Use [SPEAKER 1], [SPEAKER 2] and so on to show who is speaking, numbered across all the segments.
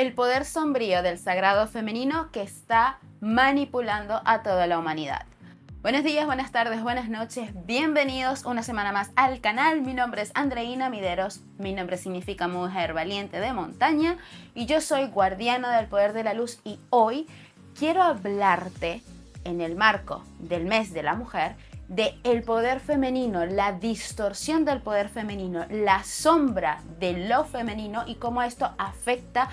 [SPEAKER 1] el poder sombrío del sagrado femenino que está manipulando a toda la humanidad. Buenos días, buenas tardes, buenas noches, bienvenidos una semana más al canal. Mi nombre es Andreina Mideros, mi nombre significa mujer valiente de montaña y yo soy guardiana del poder de la luz, y hoy quiero hablarte en el marco del mes de la mujer de el poder femenino, la distorsión del poder femenino, la sombra de lo femenino y cómo esto afecta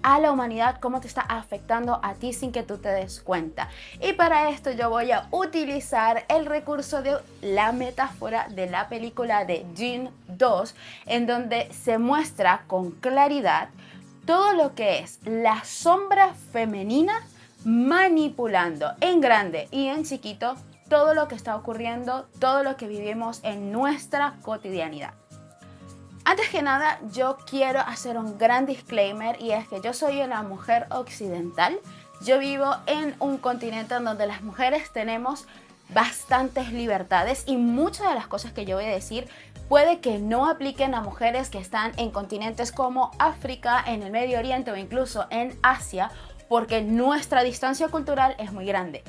[SPEAKER 1] a la humanidad, cómo te está afectando a ti sin que tú te des cuenta. Y para esto yo voy a utilizar el recurso de la metáfora de la película de Dune 2, en donde se muestra con claridad todo lo que es la sombra femenina manipulando en grande y en chiquito todo lo que está ocurriendo, todo lo que vivimos en nuestra cotidianidad. Antes que nada, yo quiero hacer un gran disclaimer, y es que yo soy una mujer occidental. Yo vivo en un continente en donde las mujeres tenemos bastantes libertades, y muchas de las cosas que yo voy a decir puede que no apliquen a mujeres que están en continentes como África, en el Medio Oriente o incluso en Asia, porque nuestra distancia cultural es muy grande.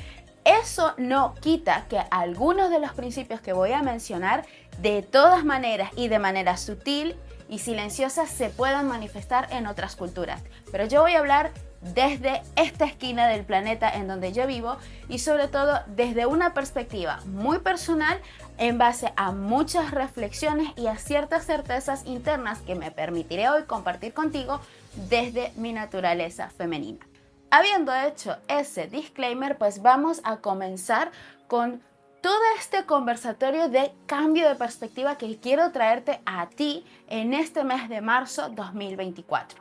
[SPEAKER 1] Eso no quita que algunos de los principios que voy a mencionar de todas maneras y de manera sutil y silenciosa se puedan manifestar en otras culturas. Pero yo voy a hablar desde esta esquina del planeta en donde yo vivo, y sobre todo desde una perspectiva muy personal, en base a muchas reflexiones y a ciertas certezas internas que me permitiré hoy compartir contigo desde mi naturaleza femenina. Habiendo hecho ese disclaimer, pues vamos a comenzar con todo este conversatorio de cambio de perspectiva que quiero traerte a ti en este mes de marzo 2024.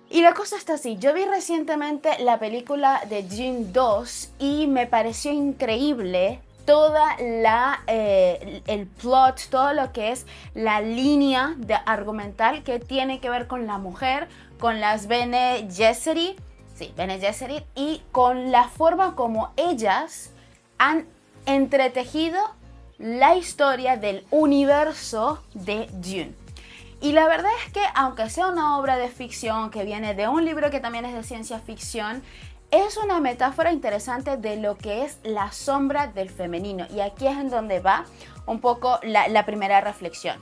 [SPEAKER 1] Y la cosa está así: yo vi recientemente la película de Dune 2 y me pareció increíble toda el plot, todo lo que es la línea argumental que tiene que ver con la mujer, con las Bene Gesserit, y con la forma como ellas han entretejido la historia del universo de Dune. Y la verdad es que, aunque sea una obra de ficción que viene de un libro que también es de ciencia ficción, es una metáfora interesante de lo que es la sombra del femenino. Y aquí es en donde va un poco la primera reflexión.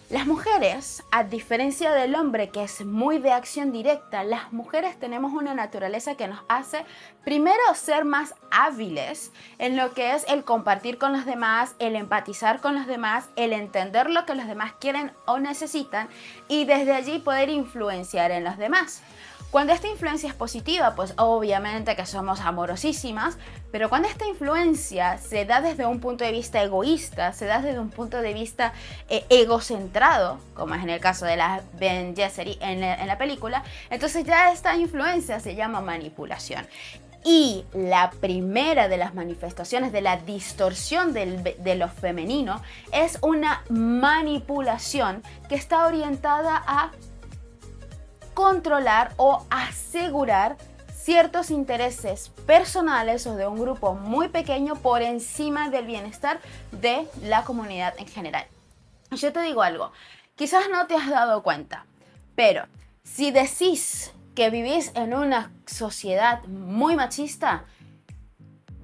[SPEAKER 1] Las mujeres, a diferencia del hombre que es muy de acción directa, las mujeres tenemos una naturaleza que nos hace primero ser más hábiles en lo que es el compartir con los demás, el empatizar con los demás, el entender lo que los demás quieren o necesitan, y desde allí poder influenciar en los demás. Cuando esta influencia es positiva, pues obviamente que somos amorosísimas, pero cuando esta influencia se da desde un punto de vista egoísta, se da desde un punto de vista egocentrado, como es en el caso de las Bene Gesserit en la película, entonces ya esta influencia se llama manipulación. Y la primera de las manifestaciones de la distorsión de lo femenino es una manipulación que está orientada a controlar o asegurar ciertos intereses personales o de un grupo muy pequeño por encima del bienestar de la comunidad en general. Yo te digo algo, quizás no te has dado cuenta, pero si decís que vivís en una sociedad muy machista,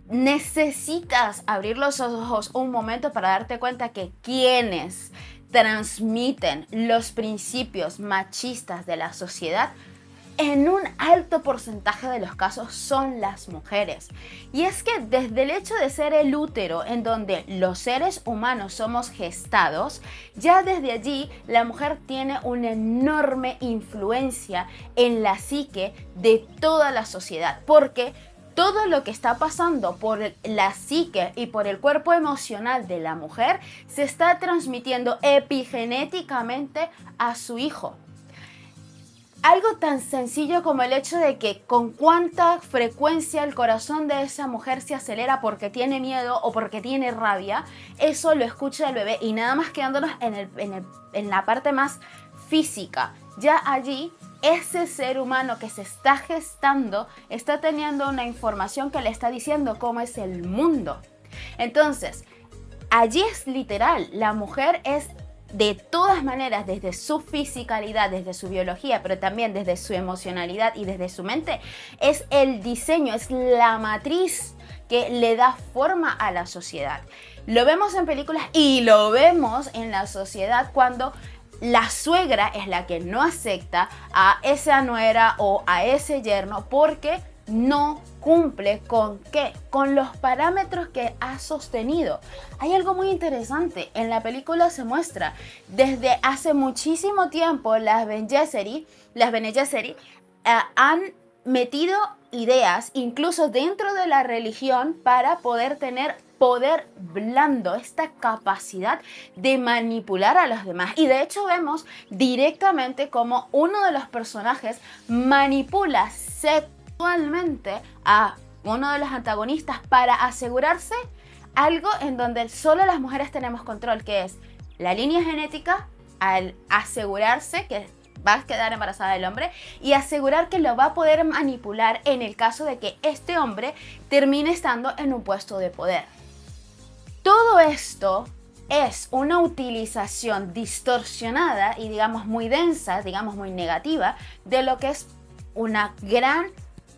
[SPEAKER 1] necesitas abrir los ojos un momento para darte cuenta que quienes transmiten los principios machistas de la sociedad en un alto porcentaje de los casos son las mujeres. Y es que desde el hecho de ser el útero en donde los seres humanos somos gestados, ya desde allí la mujer tiene una enorme influencia en la psique de toda la sociedad, porque todo lo que está pasando por la psique y por el cuerpo emocional de la mujer se está transmitiendo epigenéticamente a su hijo. Algo tan sencillo como el hecho de que con cuánta frecuencia el corazón de esa mujer se acelera porque tiene miedo o porque tiene rabia, eso lo escucha el bebé. Y nada más quedándonos en la parte más física, ya allí ese ser humano que se está gestando está teniendo una información que le está diciendo cómo es el mundo. Entonces, allí es literal, la mujer es de todas maneras, desde su fisicalidad, desde su biología, pero también desde su emocionalidad y desde su mente, es el diseño, es la matriz que le da forma a la sociedad. Lo vemos en películas y lo vemos en la sociedad cuando la suegra es la que no acepta a esa nuera o a ese yerno porque no cumple con ¿qué? Con los parámetros que ha sostenido. Hay algo muy interesante. En la película se muestra desde hace muchísimo tiempo las Bene Gesserit han metido ideas incluso dentro de la religión para poder tener poder blando, esta capacidad de manipular a los demás. Y de hecho vemos directamente como uno de los personajes manipula sexualmente a uno de los antagonistas para asegurarse algo en donde solo las mujeres tenemos control, que es la línea genética, al asegurarse que va a quedar embarazada del hombre y asegurar que lo va a poder manipular en el caso de que este hombre termine estando en un puesto de poder. Todo esto es una utilización distorsionada y digamos muy densa, digamos muy negativa, de lo que es una gran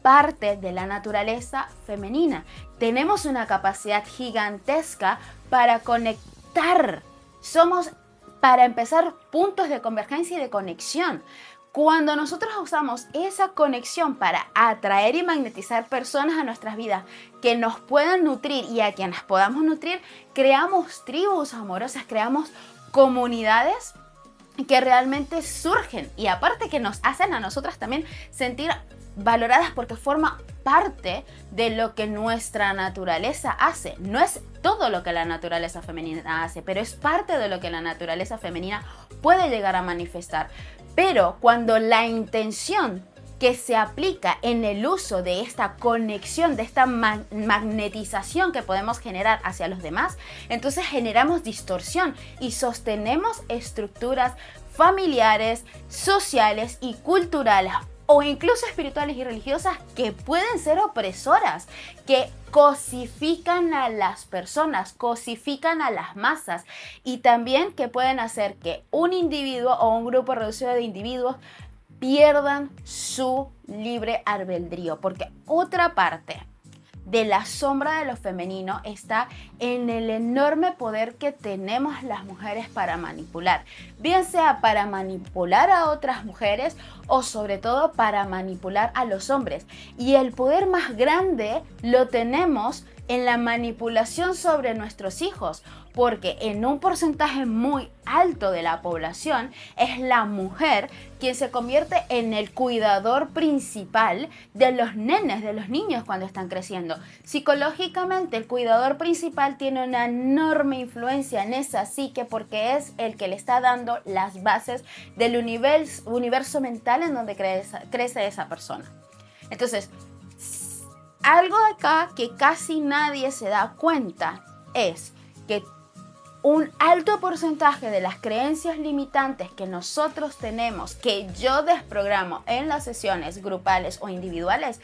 [SPEAKER 1] parte de la naturaleza femenina. Tenemos una capacidad gigantesca para conectar. Somos, para empezar, puntos de convergencia y de conexión. Cuando nosotros usamos esa conexión para atraer y magnetizar personas a nuestras vidas que nos puedan nutrir y a quienes podamos nutrir, creamos tribus amorosas, creamos comunidades que realmente surgen y aparte que nos hacen a nosotras también sentir valoradas porque forma parte de lo que nuestra naturaleza hace. No es todo lo que la naturaleza femenina hace, pero es parte de lo que la naturaleza femenina puede llegar a manifestar. Pero cuando la intención que se aplica en el uso de esta conexión, de esta magnetización que podemos generar hacia los demás, entonces generamos distorsión y sostenemos estructuras familiares, sociales y culturales o incluso espirituales y religiosas que pueden ser opresoras, que cosifican a las personas, cosifican a las masas y también que pueden hacer que un individuo o un grupo reducido de individuos pierdan su libre albedrío, porque otra parte de la sombra de lo femenino está en el enorme poder que tenemos las mujeres para manipular, bien sea para manipular a otras mujeres o sobre todo para manipular a los hombres. Y el poder más grande lo tenemos en la manipulación sobre nuestros hijos, porque en un porcentaje muy alto de la población es la mujer quien se convierte en el cuidador principal de los nenes, de los niños cuando están creciendo. Psicológicamente, el cuidador principal tiene una enorme influencia en esa psique porque es el que le está dando las bases del universo mental en donde crece esa persona. Entonces, algo de acá que casi nadie se da cuenta es que un alto porcentaje de las creencias limitantes que nosotros tenemos, que yo desprogramo en las sesiones grupales o individuales,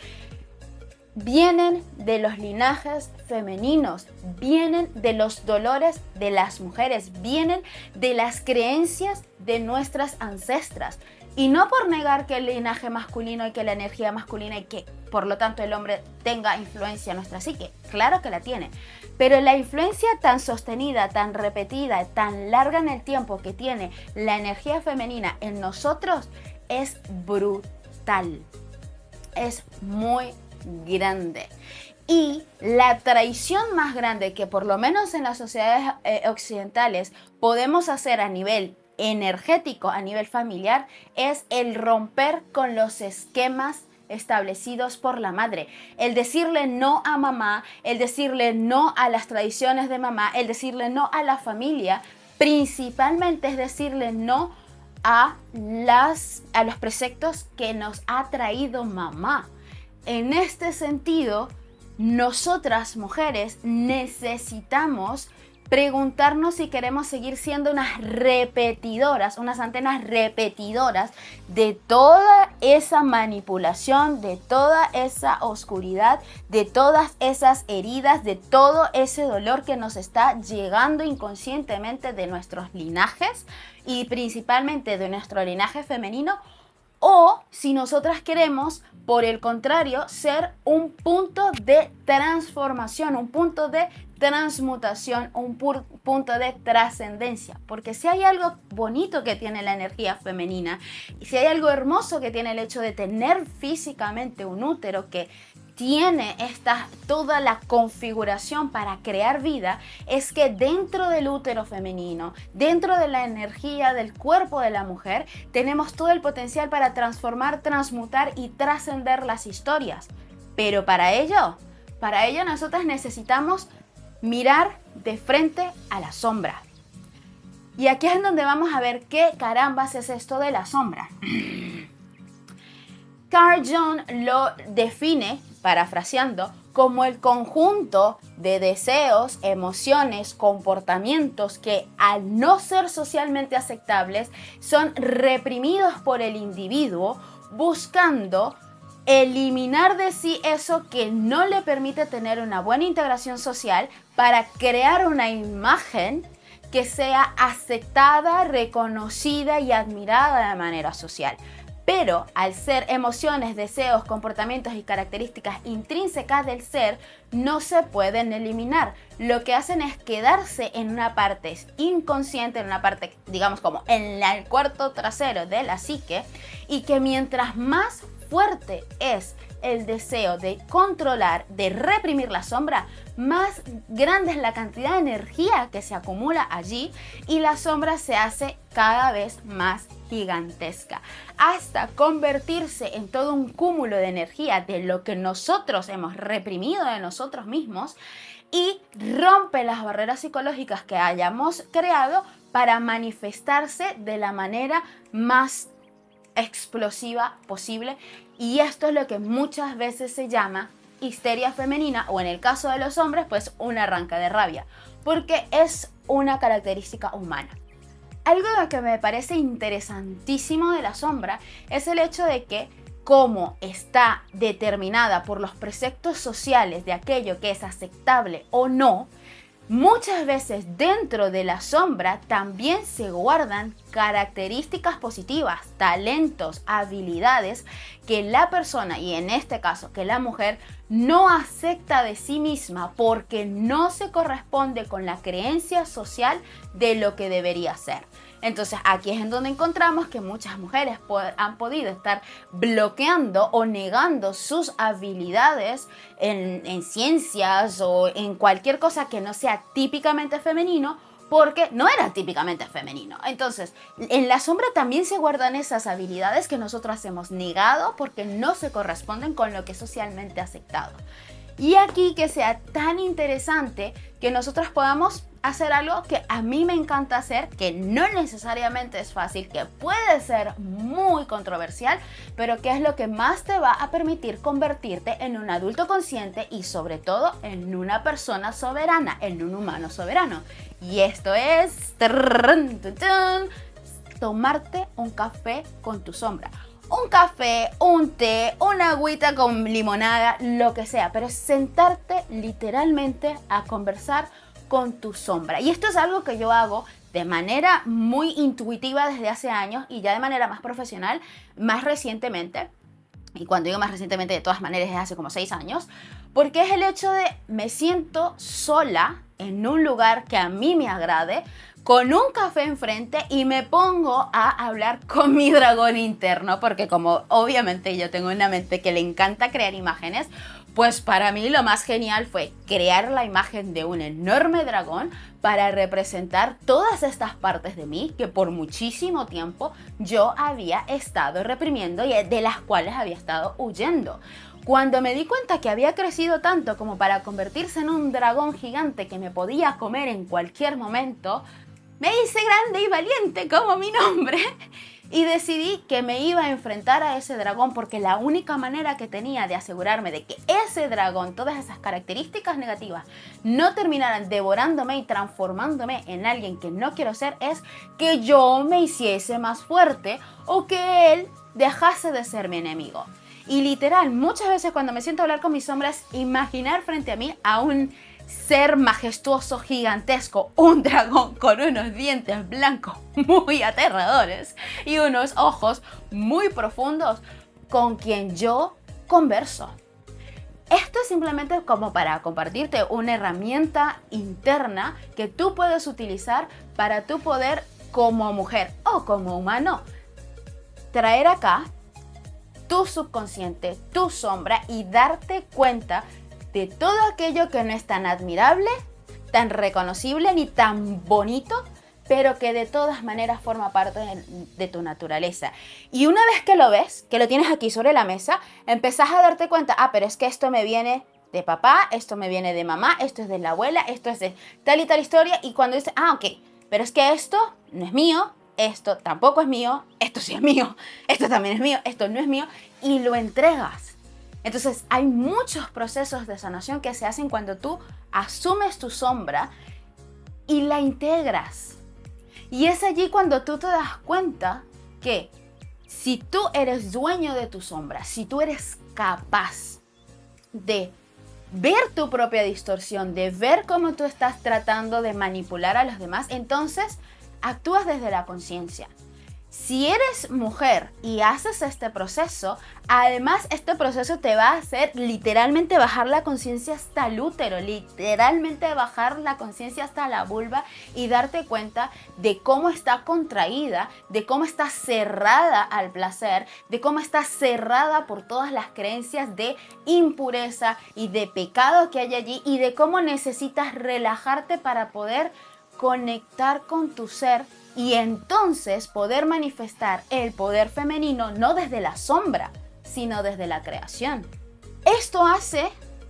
[SPEAKER 1] vienen de los linajes femeninos, vienen de los dolores de las mujeres, vienen de las creencias de nuestras ancestras. Y no por negar que el linaje masculino y que la energía masculina y que por lo tanto el hombre tenga influencia en nuestra psique, claro que la tiene. Pero la influencia tan sostenida, tan repetida, tan larga en el tiempo que tiene la energía femenina en nosotros es brutal. Es muy grande. Y la traición más grande que por lo menos en las sociedades occidentales podemos hacer a nivel energético, a nivel familiar, es el romper con los esquemas establecidos por la madre, el decirle no a mamá, el decirle no a las tradiciones de mamá, el decirle no a la familia, principalmente es decirle no a los preceptos que nos ha traído mamá. En este sentido, nosotras mujeres necesitamos preguntarnos si queremos seguir siendo unas repetidoras, unas antenas repetidoras de toda esa manipulación, de toda esa oscuridad, de todas esas heridas, de todo ese dolor que nos está llegando inconscientemente de nuestros linajes y principalmente de nuestro linaje femenino, o si nosotras queremos, por el contrario, ser un punto de transformación, un punto de transmutación, un punto de trascendencia. Porque si hay algo bonito que tiene la energía femenina, y si hay algo hermoso que tiene el hecho de tener físicamente un útero que tiene toda la configuración para crear vida, es que dentro del útero femenino, dentro de la energía del cuerpo de la mujer, tenemos todo el potencial para transformar, transmutar y trascender las historias. Pero para ello nosotras necesitamos mirar de frente a la sombra. Y aquí es donde vamos a ver qué carambas es esto de la sombra. Carl Jung lo define, parafraseando, como el conjunto de deseos, emociones, comportamientos que, al no ser socialmente aceptables, son reprimidos por el individuo buscando eliminar de sí eso que no le permite tener una buena integración social para crear una imagen que sea aceptada, reconocida y admirada de manera social. Pero al ser emociones, deseos, comportamientos y características intrínsecas del ser, no se pueden eliminar. Lo que hacen es quedarse en una parte inconsciente, en una parte, digamos, como en el cuarto trasero de la psique, y que mientras más fuerte es el deseo de controlar, de reprimir la sombra, más grande es la cantidad de energía que se acumula allí y la sombra se hace cada vez más gigantesca, hasta convertirse en todo un cúmulo de energía de lo que nosotros hemos reprimido de nosotros mismos y rompe las barreras psicológicas que hayamos creado para manifestarse de la manera más explosiva posible. Y esto es lo que muchas veces se llama histeria femenina, o en el caso de los hombres, pues un arranque de rabia, porque es una característica humana. Algo que me parece interesantísimo de la sombra es el hecho de que, como está determinada por los preceptos sociales de aquello que es aceptable o no, muchas veces dentro de la sombra también se guardan características positivas, talentos, habilidades que la persona, y en este caso que la mujer, no acepta de sí misma porque no se corresponde con la creencia social de lo que debería ser. Entonces aquí es en donde encontramos que muchas mujeres han podido estar bloqueando o negando sus habilidades en ciencias o en cualquier cosa que no sea típicamente femenino, porque no era típicamente femenino. Entonces, en la sombra también se guardan esas habilidades que nosotros hemos negado porque no se corresponden con lo que es socialmente aceptado. Y aquí que sea tan interesante que nosotros podamos hacer algo que a mí me encanta hacer, que no necesariamente es fácil, que puede ser muy controversial, pero que es lo que más te va a permitir convertirte en un adulto consciente y sobre todo en una persona soberana, en un humano soberano. Y esto es tomarte un café con tu sombra. Un café, un té, una agüita con limonada, lo que sea, pero sentarte literalmente a conversar con tu sombra. Y esto es algo que yo hago de manera muy intuitiva desde hace años y ya de manera más profesional, más recientemente. Y cuando digo más recientemente, de todas maneras, es hace como 6 años, porque es el hecho de me siento sola en un lugar que a mí me agrade, con un café enfrente y me pongo a hablar con mi dragón interno, porque como obviamente yo tengo una mente que le encanta crear imágenes, pues para mí lo más genial fue crear la imagen de un enorme dragón para representar todas estas partes de mí que por muchísimo tiempo yo había estado reprimiendo y de las cuales había estado huyendo. Cuando me di cuenta que había crecido tanto como para convertirse en un dragón gigante que me podía comer en cualquier momento, me hice grande y valiente como mi nombre Y decidí que me iba a enfrentar a ese dragón porque la única manera que tenía de asegurarme de que ese dragón, todas esas características negativas, no terminaran devorándome y transformándome en alguien que no quiero ser, es que yo me hiciese más fuerte o que él dejase de ser mi enemigo. Y literal, muchas veces cuando me siento a hablar con mis sombras, imaginar frente a mí a un ser majestuoso, gigantesco, un dragón con unos dientes blancos muy aterradores y unos ojos muy profundos con quien yo converso. Esto es simplemente como para compartirte una herramienta interna que tú puedes utilizar para tu poder como mujer o como humano. Traer acá tu subconsciente, tu sombra y darte cuenta de todo aquello que no es tan admirable, tan reconocible ni tan bonito, pero que de todas maneras forma parte de tu naturaleza. Y una vez que lo ves, que lo tienes aquí sobre la mesa, empezás a darte cuenta, pero es que esto me viene de papá, esto me viene de mamá, esto es de la abuela, esto es de tal y tal historia, y cuando dices, ok, pero es que esto no es mío, esto tampoco es mío, esto sí es mío, esto también es mío, esto no es mío, y lo entregas. Entonces hay muchos procesos de sanación que se hacen cuando tú asumes tu sombra y la integras. Y es allí cuando tú te das cuenta que si tú eres dueño de tu sombra, si tú eres capaz de ver tu propia distorsión, de ver cómo tú estás tratando de manipular a los demás, entonces actúas desde la conciencia. Si eres mujer y haces este proceso, además este proceso te va a hacer literalmente bajar la conciencia hasta el útero, literalmente bajar la conciencia hasta la vulva y darte cuenta de cómo está contraída, de cómo está cerrada al placer, de cómo está cerrada por todas las creencias de impureza y de pecado que hay allí y de cómo necesitas relajarte para poder conectar con tu ser y entonces poder manifestar el poder femenino no desde la sombra, sino desde la creación. Esto hace,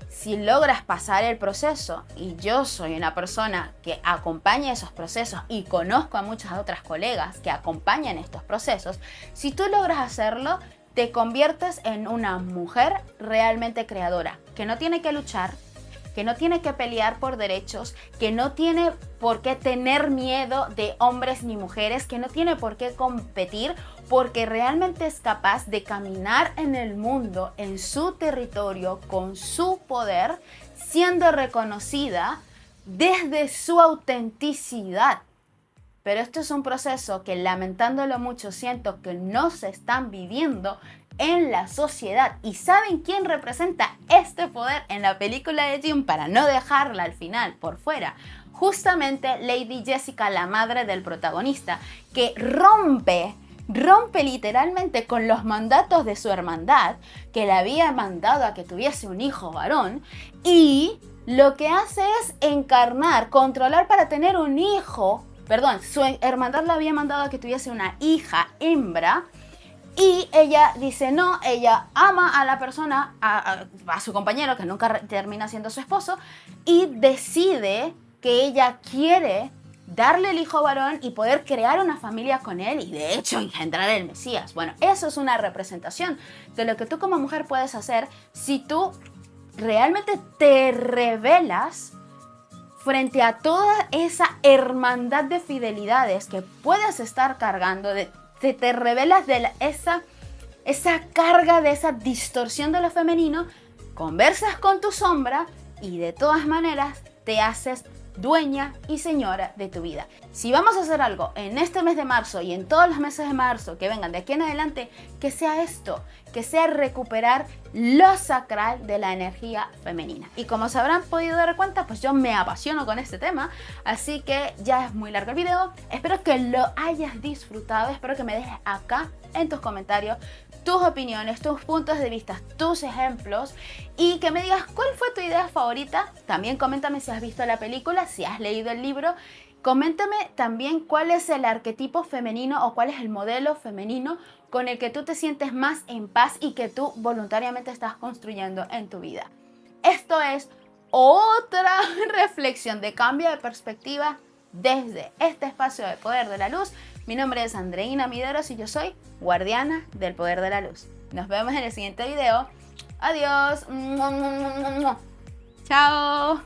[SPEAKER 1] si logras pasar el proceso, y yo soy una persona que acompaña esos procesos y conozco a muchas otras colegas que acompañan estos procesos, si tú logras hacerlo, te conviertes en una mujer realmente creadora, que no tiene que luchar, que no tiene que pelear por derechos, que no tiene por qué tener miedo de hombres ni mujeres, que no tiene por qué competir, porque realmente es capaz de caminar en el mundo, en su territorio, con su poder, siendo reconocida desde su autenticidad. Pero esto es un proceso que, lamentándolo mucho, siento que no se están viviendo en la sociedad. ¿Y saben quién representa este poder en la película de Dune para no dejarla al final por fuera? Justamente Lady Jessica, la madre del protagonista, que rompe literalmente con los mandatos de su hermandad, que le había mandado a que tuviese un hijo varón, y lo que hace es encarnar, controlar para tener un hijo, su hermandad le había mandado a que tuviese una hija hembra, y ella dice no, ella ama a la persona, a su compañero, que nunca termina siendo su esposo, y decide que ella quiere darle el hijo varón y poder crear una familia con él y de hecho engendrar el Mesías. Bueno, eso es una representación de lo que tú como mujer puedes hacer si tú realmente te revelas frente a toda esa hermandad de fidelidades que puedes estar cargando, te revelas de esa carga, de esa distorsión de lo femenino, conversas con tu sombra y de todas maneras te haces dueña y señora de tu vida. Si vamos a hacer algo en este mes de marzo y en todos los meses de marzo que vengan de aquí en adelante, que sea esto, que sea recuperar lo sacral de la energía femenina. Y como se habrán podido dar cuenta, pues yo me apasiono con este tema, así que ya es muy largo el video. Espero que lo hayas disfrutado, espero que me dejes acá en tus comentarios tus opiniones, tus puntos de vista, tus ejemplos y que me digas cuál fue tu idea favorita. También coméntame si has visto la película, si has leído el libro. Coméntame también cuál es el arquetipo femenino o cuál es el modelo femenino con el que tú te sientes más en paz y que tú voluntariamente estás construyendo en tu vida. Esto es otra reflexión de cambio de perspectiva desde este espacio de Poder de la Luz. Mi nombre es Andreina Mideros y yo soy guardiana del poder de la luz. Nos vemos en el siguiente video. Adiós. Chao.